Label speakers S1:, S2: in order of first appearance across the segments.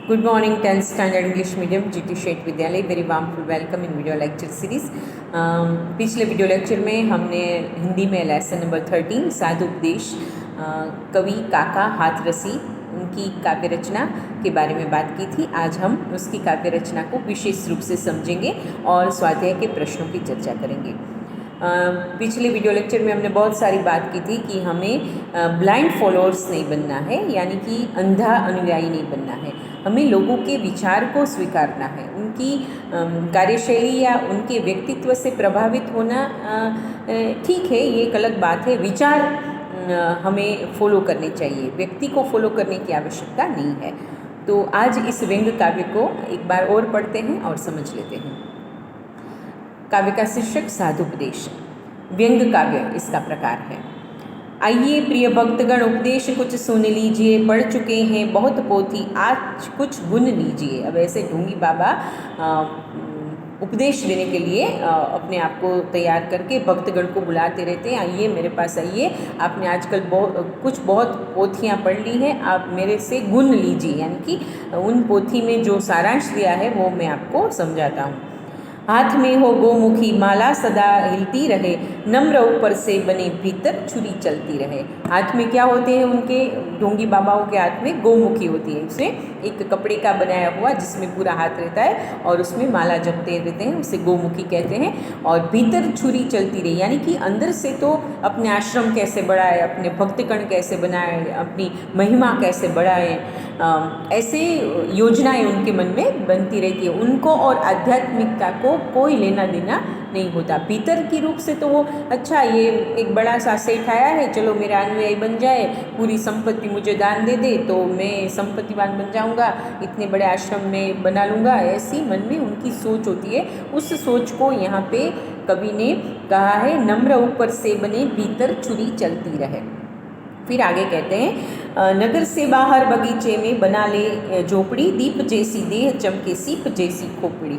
S1: Good morning, 10th standard English medium, GT Shet Vidyalay. Very warmful welcome in video lecture series. पिछले video lecture में हमने हिंदी में lesson number 13 साधु उपदेश कवि काका हाथरसी उनकी काव्य रचना के बारे में बात की थी। आज हम उसकी काव्य रचना को विशेष रूप से समझेंगे और स्वाध्याय के प्रश्नों की चर्चा करेंगे। पिछले वीडियो लेक्चर में हमने बहुत सारी बात की थी कि हमें ब्लाइंड फॉलोअर्स नहीं बनना है, यानी कि अंधा अनुयायी नहीं बनना है। हमें लोगों के विचार को स्वीकारना है, उनकी कार्यशैली या उनके व्यक्तित्व से प्रभावित होना ठीक है, ये एक अलग बात है। विचार हमें फॉलो करने चाहिए, व्यक्ति को फॉलो करने की आवश्यकता नहीं है। तो आज इस व्यंग्य काव्य को एक बार और पढ़ते हैं और समझ लेते हैं। काव्य का शीर्षक साधुपदेश। व्यंग्य काव्य इसका प्रकार है। आइए प्रिय भक्तगण, उपदेश कुछ सुन लीजिए, पढ़ चुके हैं बहुत पोथी, आज कुछ गुन लीजिए। अब ऐसे ढोंगी बाबा उपदेश देने के लिए अपने आप को तैयार करके भक्तगण को बुलाते रहते हैं। आइए मेरे पास आइए, आपने आजकल बहुत पोथियाँ पढ़ ली हैं, आप मेरे से गुण लीजिए, यानी कि उन पोथी में जो सारांश दिया है वो मैं आपको समझाता हूँ। हाथ में हो गोमुखी माला सदा हिलती रहे, नम्र ऊपर से बने भीतर छुरी चलती रहे। हाथ में क्या होते हैं उनके ढोंगी बाबाओं के हाथ में गोमुखी होती है। उसे एक कपड़े का बनाया हुआ जिसमें पूरा हाथ रहता है और उसमें माला जपते रहते हैं, उसे गोमुखी कहते हैं। और भीतर छुरी चलती रही, यानी कि अंदर से तो अपने आश्रम कैसे बढ़ाए, अपने भक्तगण कैसे बनाए, अपनी महिमा कैसे बढ़ाए, ऐसे योजनाएं उनके मन में बनती रहती है। उनको और आध्यात्मिकता को कोई लेना देना नहीं होता। भीतर की रूप से तो वो अच्छा, ये एक बड़ा सा सेठ आया है, चलो मेरा अनुयायी बन जाए, पूरी संपत्ति मुझे दान दे दे तो मैं संपत्तिवान बन जाऊंगा, इतने बड़े आश्रम में बना लूँगा, ऐसी मन में उनकी सोच होती है। उस सोच को यहाँ पे कवि ने कहा है, नम्र ऊपर से बने भीतर छुरी चलती रहे। फिर आगे कहते हैं, नगर से बाहर बगीचे में बना ले झोपड़ी, दीप जैसी देह चमके सीप जैसी खोपड़ी।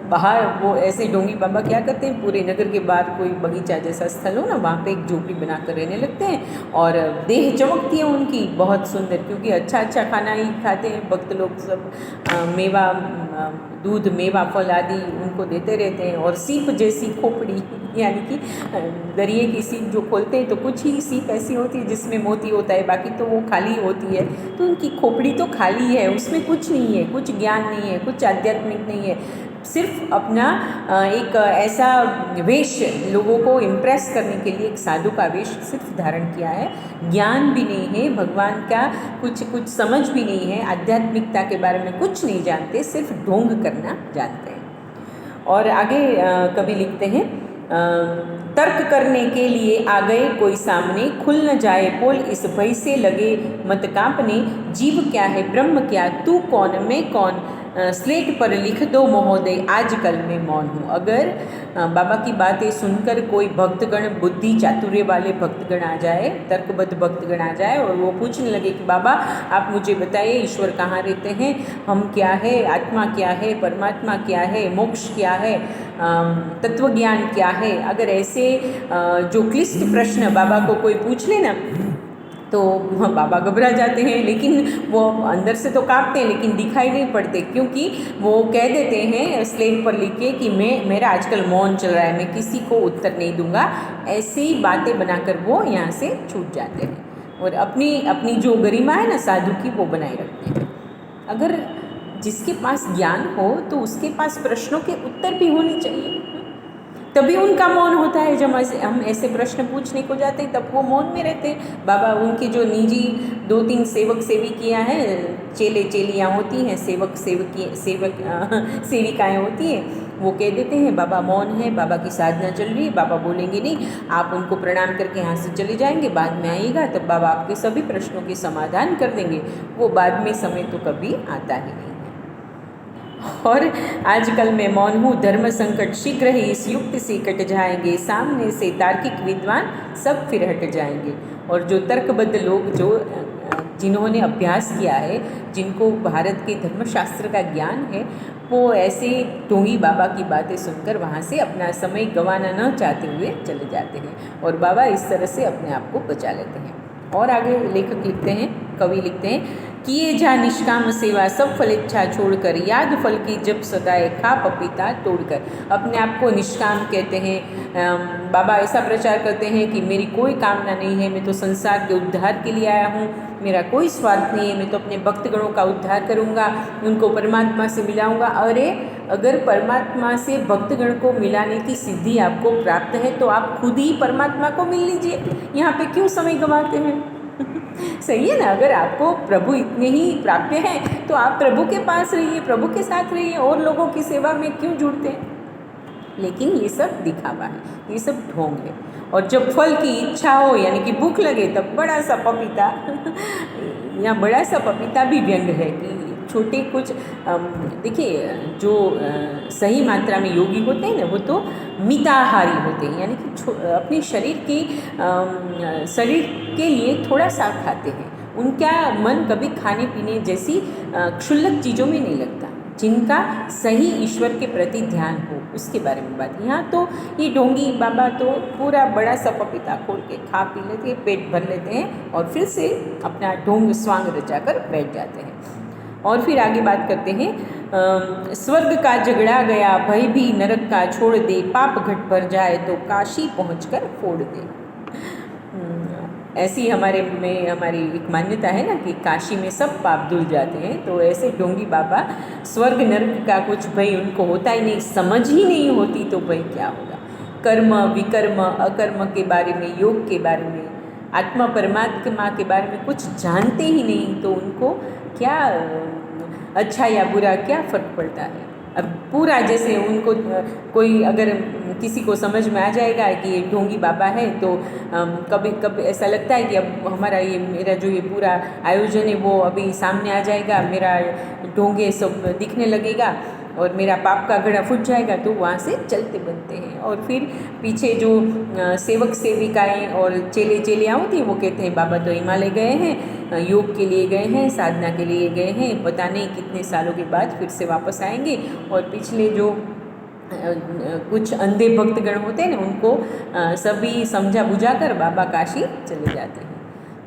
S1: बाहर वो ऐसे ढोंगी बाबा क्या करते हैं, पूरे नगर के बाहर कोई बगीचा जैसा स्थल हो ना, वहाँ पे एक झोपड़ी बनाकर रहने लगते हैं और देह चमकती है उनकी बहुत सुंदर, क्योंकि अच्छा अच्छा खाना ही खाते हैं भक्त लोग सब। मेवा दूध मेवा फल आदि उनको देते रहते हैं। और सीप जैसी खोपड़ी, यानी कि दरिए की सीप जो खोलते हैं तो कुछ ही सीप ऐसी होती है जिसमें मोती होता है, बाकी तो वो खाली होती है। तो उनकी खोपड़ी तो खाली है, उसमें कुछ नहीं है, कुछ ज्ञान नहीं है, कुछ आध्यात्मिक नहीं है, सिर्फ अपना एक ऐसा वेश लोगों को इम्प्रेस करने के लिए एक साधु का वेश सिर्फ धारण किया है। ज्ञान भी नहीं है, भगवान का कुछ समझ भी नहीं है, आध्यात्मिकता के बारे में कुछ नहीं जानते, सिर्फ ढोंग करना जानते हैं। और आगे कवि लिखते हैं, तर्क करने के लिए आ गए कोई सामने, खुल न जाए पोल इस भय से लगे मत कांपने। जीव क्या है ब्रह्म क्या, तू कौन मैं कौन, स्लेट पर लिख दो महोदय आजकल मैं मौन हूँ। अगर बाबा की बातें सुनकर कोई भक्तगण, बुद्धि चातुर्य वाले भक्तगण आ जाए, तर्कबद्ध भक्तगण आ जाए और वो पूछने लगे कि बाबा आप मुझे बताइए ईश्वर कहाँ रहते हैं, हम क्या है, आत्मा क्या है, परमात्मा क्या है, मोक्ष क्या है, तत्वज्ञान क्या है, अगर ऐसे जो क्लिष्ट प्रश्न बाबा को कोई पूछ ले ना तो बाबा घबरा जाते हैं। लेकिन वो अंदर से तो कांपते हैं लेकिन दिखाई नहीं पड़ते, क्योंकि वो कह देते हैं स्लेट पर लिख के कि मेरा आजकल मौन चल रहा है, मैं किसी को उत्तर नहीं दूंगा। ऐसी बातें बनाकर वो यहाँ से छूट जाते हैं और अपनी जो गरिमा है ना साधु की, वो बनाए रखते हैं। अगर जिसके पास ज्ञान हो तो उसके पास प्रश्नों के उत्तर भी होने चाहिए, तभी उनका मौन होता है। जब हम ऐसे प्रश्न पूछने को जाते हैं तब वो मौन में रहते हैं। बाबा उनकी जो निजी 2-3 सेवक सेविकियाँ हैं, चेले चेलियाँ होती हैं, सेविकाएँ होती हैं, वो कह देते हैं बाबा मौन है, बाबा की साधना चल रही है, बाबा बोलेंगे नहीं। आप उनको प्रणाम करके यहाँ से चले जाएंगे, बाद में आइएगा तब बाबा आपके सभी प्रश्नों के समाधान कर देंगे। वो बाद में समय तो कभी आता ही नहीं। और आजकल मैं मौन हूँ, धर्म संकट शीघ्र ही इस युक्त से कट जाएंगे, सामने से तार्किक विद्वान सब फिर हट जाएंगे। और जो तर्कबद्ध लोग, जो जिन्होंने अभ्यास किया है, जिनको भारत के धर्मशास्त्र का ज्ञान है, वो ऐसे ढोंगी बाबा की बातें सुनकर वहाँ से अपना समय गंवाना न चाहते हुए चले जाते हैं और बाबा इस तरह से अपने आप को बचा लेते हैं। और आगे लेखक लिखते हैं, कवि लिखते हैं, किए जा निष्काम सेवा सब फल इच्छा छोड़कर, याद फल की जब सदाए खा पपीता तोड़कर। अपने आप को निष्काम कहते हैं। बाबा ऐसा प्रचार करते हैं कि मेरी कोई कामना नहीं है, मैं तो संसार के उद्धार के लिए आया हूँ, मेरा कोई स्वार्थ नहीं है, मैं तो अपने भक्तगणों का उद्धार करूँगा, उनको परमात्मा से मिलाऊँगा। अरे अगर परमात्मा से भक्तगण को मिलाने की सिद्धि आपको प्राप्त है तो आप खुद ही परमात्मा को मिल लीजिए, यहाँ पे क्यों समय गंवाते हैं। सही है ना। अगर आपको प्रभु इतने ही प्राप्य हैं तो आप प्रभु के पास रहिए, प्रभु के साथ रहिए, और लोगों की सेवा में क्यों जुड़ते हैं। लेकिन ये सब दिखावा है, ये सब ढोंग है। और जब फल की इच्छा हो यानी कि भूख लगे तब बड़ा सा पपीता या बड़ा सा पपीता भी व्यंग है कि छोटे कुछ देखिए जो सही मात्रा में योगी होते हैं ना वो तो मिताहारी होते हैं, यानी कि अपने शरीर के लिए थोड़ा सा खाते हैं। उनका मन कभी खाने पीने जैसी क्षुल्लक चीज़ों में नहीं लगता। जिनका सही ईश्वर के प्रति ध्यान हो उसके बारे में बात। यहाँ तो ये ढोंगी बाबा तो पूरा बड़ा सा पपीता खोल के खा पी लेते हैं, पेट भर लेते हैं और फिर से अपना ढोंग स्वांग रचाकर बैठ जाते हैं। और फिर आगे बात करते हैं, स्वर्ग का झगड़ा गया भय भी नरक का छोड़ दे, पाप घट भर जाए तो काशी पहुंचकर फोड़ दे। ऐसी हमारी एक मान्यता है ना कि काशी में सब पाप धुल जाते हैं। तो ऐसे ढोंगी बाबा स्वर्ग नरक का कुछ भय उनको होता ही नहीं, समझ ही नहीं होती तो भय क्या होगा। कर्म विकर्म अकर्म के बारे में, योग के बारे में, आत्मा परमात्मा के बारे में कुछ जानते ही नहीं तो उनको क्या अच्छा या बुरा क्या फ़र्क पड़ता है। अब पूरा जैसे उनको कोई अगर किसी को समझ में आ जाएगा कि ये ढोंगी बाबा है तो कभी कभी ऐसा लगता है कि अब मेरा जो ये पूरा आयोजन है वो अभी सामने आ जाएगा, मेरा ढोंगे सब दिखने लगेगा और मेरा पाप का घड़ा फूट जाएगा, तो वहाँ से चलते बनते हैं। और फिर पीछे जो सेवक सेविकाएं और चेले चेलियाँ होती हैं वो कहते हैं बाबा तो हिमालय गए हैं, योग के लिए गए हैं, साधना के लिए गए हैं, पता नहीं कितने सालों के बाद फिर से वापस आएंगे। और पिछले जो कुछ अंधे भक्तगण होते हैं ना उनको सभी समझा बुझा कर बाबा काशी चले जाते हैं।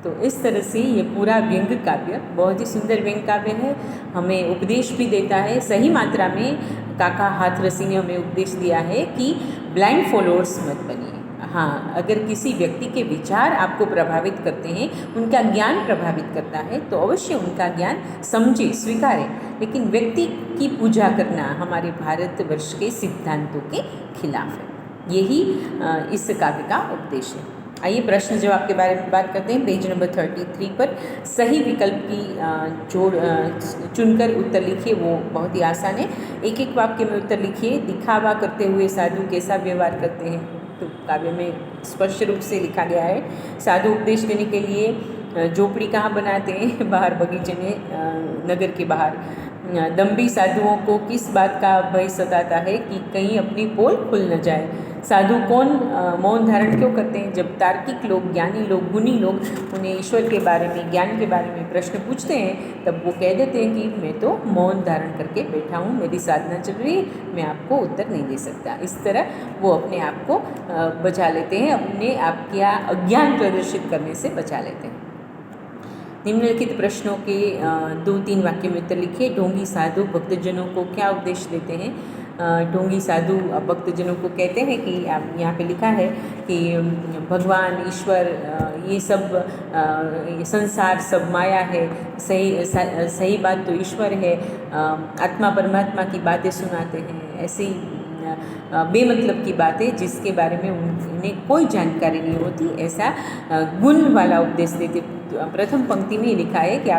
S1: तो इस तरह से ये पूरा व्यंग काव्य बहुत ही सुंदर व्यंग काव्य है, हमें उपदेश भी देता है। सही मात्रा में काका हाथरसी ने हमें उपदेश दिया है कि ब्लाइंड फॉलोअर्स मत बनिए। हाँ, अगर किसी व्यक्ति के विचार आपको प्रभावित करते हैं, उनका ज्ञान प्रभावित करता है तो अवश्य उनका ज्ञान समझे, स्वीकारें, लेकिन व्यक्ति की पूजा करना हमारे भारतवर्ष के सिद्धांतों के खिलाफ है। यही इस काव्य का उपदेश है। आइए प्रश्न जवाब के बारे में बात करते हैं। पेज नंबर 33 पर सही विकल्प की जोड़ चुनकर उत्तर लिखिए, वो बहुत ही आसान है। एक एक वाक्य में उत्तर लिखिए। दिखावा करते हुए साधु कैसा व्यवहार करते हैं, तो काव्य में स्पष्ट रूप से लिखा गया है। साधु उपदेश देने के लिए झोपड़ी कहाँ बनाते हैं, बाहर बगीचे में, नगर के बाहर। दम्भी साधुओं को किस बात का भय सताता है कि कहीं अपनी पोल खुल न जाए। साधु कौन मौन धारण क्यों करते हैं, जब तार्किक लोग, ज्ञानी लोग, गुणी लोग उन्हें ईश्वर के बारे में, ज्ञान के बारे में प्रश्न पूछते हैं तब वो कह देते हैं कि मैं तो मौन धारण करके बैठा हूँ, मेरी साधना चल रही है, मैं आपको उत्तर नहीं दे सकता। इस तरह वो अपने आप को बचा लेते हैं, अपने आप का अज्ञान प्रदर्शित करने से बचा लेते हैं। निम्नलिखित प्रश्नों के 2-3 वाक्य में उत्तर लिखिए। ढोंगी साधु भक्तजनों को क्या उपदेश देते हैं। ढोंगी साधु भक्तजनों को कहते हैं कि यहाँ पे लिखा है कि भगवान ईश्वर ये सब ये संसार सब माया है, सही बात तो ईश्वर है, आत्मा परमात्मा की बातें सुनाते हैं, ऐसी बेमतलब की बातें जिसके बारे में उन्हें कोई जानकारी नहीं होती, ऐसा गुण वाला उपदेश देते। प्रथम पंक्ति में लिखा है कि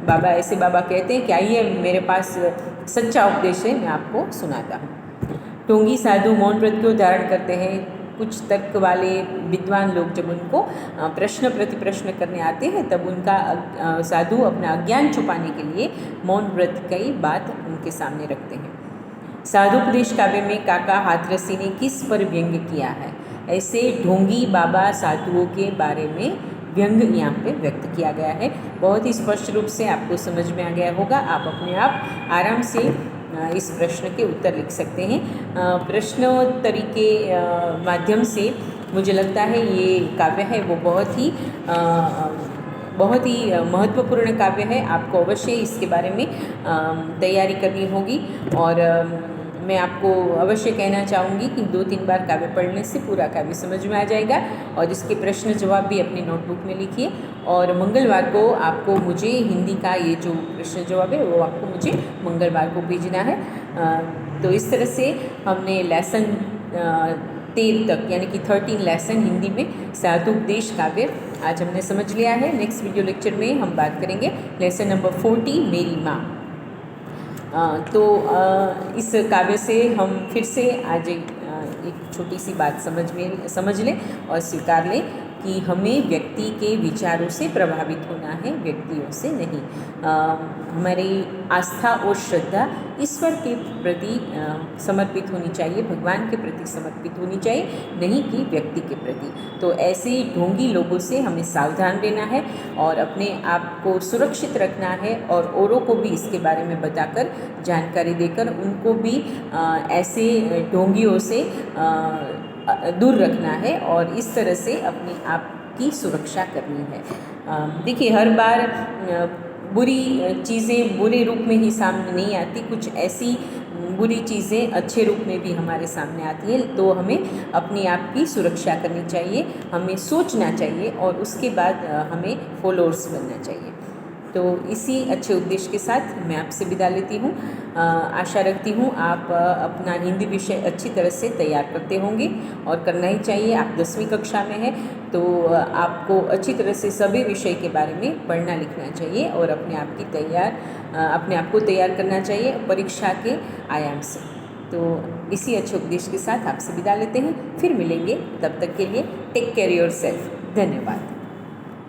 S1: बाबा कहते हैं कि आइए मेरे पास सच्चा उपदेश है, मैं आपको सुनाता हूँ। ढोंगी साधु मौन व्रत क्यों धारण करते हैं। कुछ तर्क वाले विद्वान लोग जब उनको प्रश्न प्रति प्रश्न करने आते हैं तब उनका साधु अपना अज्ञान छुपाने के लिए मौन व्रत की बात उनके सामने रखते हैं। साधुपदेश काव्य में काका हाथरसी ने किस पर व्यंग किया है। ऐसे ढोंगी बाबा साधुओं के बारे में व्यंग यहाँ पे व्यक्त किया गया है। बहुत ही स्पष्ट रूप से आपको समझ में आ गया होगा। आप अपने आप आराम से इस प्रश्न के उत्तर लिख सकते हैं। प्रश्नोत्तरी के माध्यम से मुझे लगता है ये काव्य है वो बहुत ही बहुत ही महत्वपूर्ण काव्य है। आपको अवश्य इसके बारे में तैयारी करनी होगी। और मैं आपको अवश्य कहना चाहूँगी कि 2-3 बार काव्य पढ़ने से पूरा काव्य समझ में आ जाएगा। और इसके प्रश्न जवाब भी अपनी नोटबुक में लिखिए। और मंगलवार को आपको मुझे हिंदी का ये जो प्रश्न जवाब है वो आपको मुझे मंगलवार को भेजना है। तो इस तरह से हमने लेसन 13 तक यानी कि 13 लेसन हिंदी में साहित्योपदेश काव्य आज हमने समझ लिया है। नेक्स्ट वीडियो लेक्चर में हम बात करेंगे लेसन नंबर 40 मेरी माँ। तो इस काव्य से हम फिर से आज एक छोटी सी बात समझ लें और स्वीकार लें कि हमें व्यक्ति के विचारों से प्रभावित होना है, व्यक्तियों से नहीं। हमारी आस्था और श्रद्धा ईश्वर के प्रति समर्पित होनी चाहिए, भगवान के प्रति समर्पित होनी चाहिए, नहीं कि व्यक्ति के प्रति। तो ऐसे ढोंगी लोगों से हमें सावधान रहना है और अपने आप को सुरक्षित रखना है और औरों को भी इसके बारे में बताकर, जानकारी देकर उनको भी ऐसे ढोंगियों से दूर रखना है और इस तरह से अपने आप की सुरक्षा करनी है। देखिए, हर बार बुरी चीज़ें बुरे रूप में ही सामने नहीं आती, कुछ ऐसी बुरी चीज़ें अच्छे रूप में भी हमारे सामने आती है। तो हमें अपने आप की सुरक्षा करनी चाहिए, हमें सोचना चाहिए और उसके बाद हमें फॉलोअर्स बनना चाहिए। तो इसी अच्छे उद्देश्य के साथ मैं आपसे विदा लेती हूँ। आशा रखती हूँ आप अपना हिंदी विषय अच्छी तरह से तैयार करते होंगे और करना ही चाहिए। आप 10वीं कक्षा में हैं तो आपको अच्छी तरह से सभी विषय के बारे में पढ़ना लिखना चाहिए और अपने आप को तैयार करना चाहिए परीक्षा के आयाम से। तो इसी अच्छे उपदेश के साथ आपसे विदा लेते हैं, फिर मिलेंगे। तब तक के लिए टेक केयर योरसेल्फ। धन्यवाद।